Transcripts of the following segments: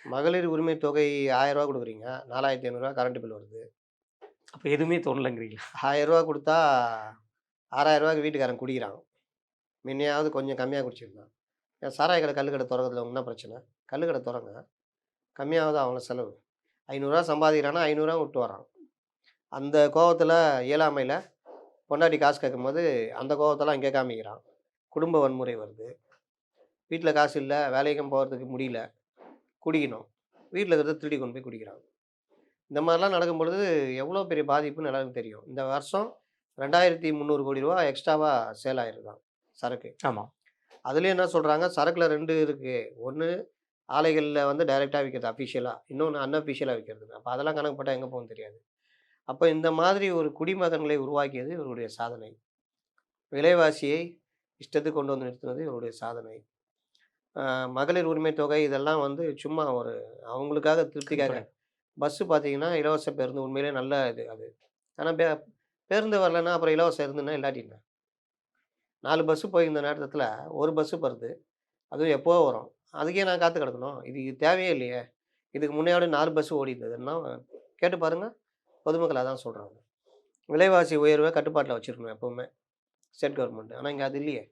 மகளிர் உரிமை தொகை ரூ. 1000 குடுக்குறீங்க. ரூ. 4500 கரண்ட் பில் வருது. அப்ப எதுவுமே தோணலங்கிறீங்களா? ரூ. 1000 குடுத்தா ரூ. 6000க்கு வீட்டுக்காரன் குடிக்கிறான். முன்னையாவது கொஞ்சம் கம்மியா குடிச்சிருந்தான். ஏன் சாராய கடை, கள்ளு கடை தொறக்கிறதுல உங்களுக்கு என்ன பிரச்சனை? கள்ளு கடை தொறங்க. கம்மியாவது அவன் செலவு. ரூ. 500 சம்பாதிக்கிறான்னா, ரூ. 500 விட்டு வரான். அந்த கோவத்துல, இயலாமையில பொண்டாட்டி காசு கேட்கும்போது, அந்த கோவத்தெல்லாம் இங்கே காமிக்கிறான். குடும்ப வன்முறை வருது. வீட்ல காசு இல்ல, வேலைக்கும் போறதுக்கு முடியல. குடிக்கணும். வீட்ல இருக்கிறத திருடி கொண்டு போய் குடிக்கிறான். இந்த மாரிலாம் நடக்கும் பொழுது, எவ்வளோ பெரிய பாதிப்புன்னு எல்லாருக்கும் தெரியும். இந்த வருஷம் ரூ. 2300 கோடி எக்ஸ்ட்ராவா சேல் ஆயிருக்காம் சரக்கு. ஆமா. அதுலயும் என்ன சொல்றாங்க, சரக்குல 2 இருக்கு. ஒண்ணு ஆலைகள்ல வந்து டைரக்ட்டா விக்கிறது அஃபிஷியலா. இன்னொன்னு அன்அஃபிஷியலா விக்கிறது. அப்ப அதெல்லாம் கணக்கு போட்டா எங்க போகும்னு தெரியாது. அப்ப இந்த மாதிரி ஒரு குடிமகன்களை உருவாக்கியது இவருடைய சாதனை. விலைவாசியை இஷ்டத்துக்கு கொண்டு வந்து நிறுத்தினது இவருடைய சாதனை. அ மகளிர் உரிமை தொகை இதெல்லாம் வந்து சும்மா ஒரு அவங்களுக்காக திருப்திக்காக. அடிப்படை. பஸ்ஸு பார்த்தீங்கன்னா, இலவச பேருந்து உண்மையிலேயே நல்ல இது அது. ஆனா பேருந்து வரலன்னா, அப்புறம் இலவச இருந்துன்னா இல்லாட்டி என்ன? 4 பஸ்ஸு போயிருந்த நேரத்துல 1 பஸ்ஸு வருது. அதுவும் எப்போ வரும். அதுக்கே நான் காத்து கிடக்கணும். இது தேவையே இல்லையே! இதுக்கு முன்னாடி 4 பஸ்ஸு ஓடியிருந்ததுன்னா கேட்டு பாருங்க. பொதுமக்கள் அதான் சொல்றாங்க. விலைவாசி உயர்வ கட்டுப்பாட்டுல வச்சிருக்கணும் எப்பவுமே. State government. ஆனா இங்க அது இல்லையே.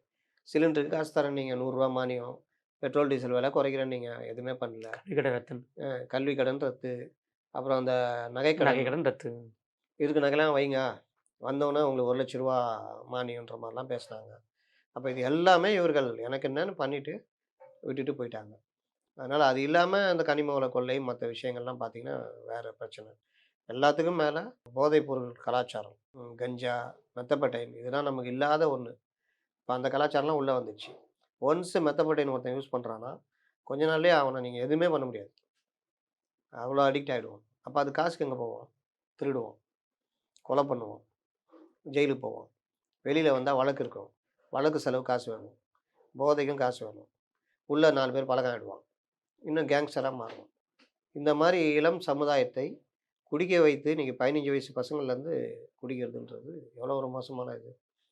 சிலிண்டருக்கு காசு தரேன்னீங்க. ரூ. 100 மானியம். பெட்ரோல், டீசல் விலை குறைக்கிறேன்னீங்க. எதுவுமே பண்ணல. கல்வி கடன் ரத்துன்னு. கல்வி கடன் ரத்து. அப்புறம் அந்த நகைக்கடன். நகை கடன் ரத்து. இருக்கு நகைலாம் வைங்க. வந்தோனே உங்களுக்கு ரூ. 1,00,000 மானியம்ன்ற மாரிலாம் பேசுனாங்க. அப்ப இது எல்லாமே இவர்கள் எனக்கு என்னன்னு பண்ணிட்டு விட்டுட்டு போயிட்டாங்க. அதனால அது இல்லாம இந்த கனிம வள கொள்ளை, மத்த விஷயங்கள்லாம் பார்த்தீங்கன்னா, வேற பிரச்சனை. எல்லாத்துக்கும் மேல போதைப் பொருள் கலாச்சாரம். கஞ்சா, மெத்தப்பட்டைன் இதெல்லாம் நமக்கு இல்லாத ஒண்ணு. இப்ப அந்த கலாச்சாரம்லாம் உள்ள வந்துருச்சு. ஒன்ஸ் மெத்தப்பட்டைன் ஒருத்தன் யூஸ் பண்றான்னா, கொஞ்ச நாள்லயே அவன நீங்க எதுவுமே பண்ண முடியாது. அவ்வளோ அடிக்ட் ஆயிடுவான். அப்ப அது காசுக்கு எங்க போவோம்? திருடுவோம், கொலை பண்ணுவோம், ஜெயிலுக்கு போவோம். வெளியில வந்தா வழக்கு இருக்கும். வழக்கு செலவு காசு வேணும். போதைக்கும் காசு வேணும். உள்ள 4 பேர் பழக்கம் ஆயிடுவான். இன்னும் கேங்ஸ்டரா மாறுவான். இந்த மாரி இளம் சமுதாயத்தை குடிக்க வைத்து இன்னைக்கு 15 வயசு பசங்கள்லேருந்து குடிக்கிறதுன்றது எவ்வளோ ஒரு மோசமான இது.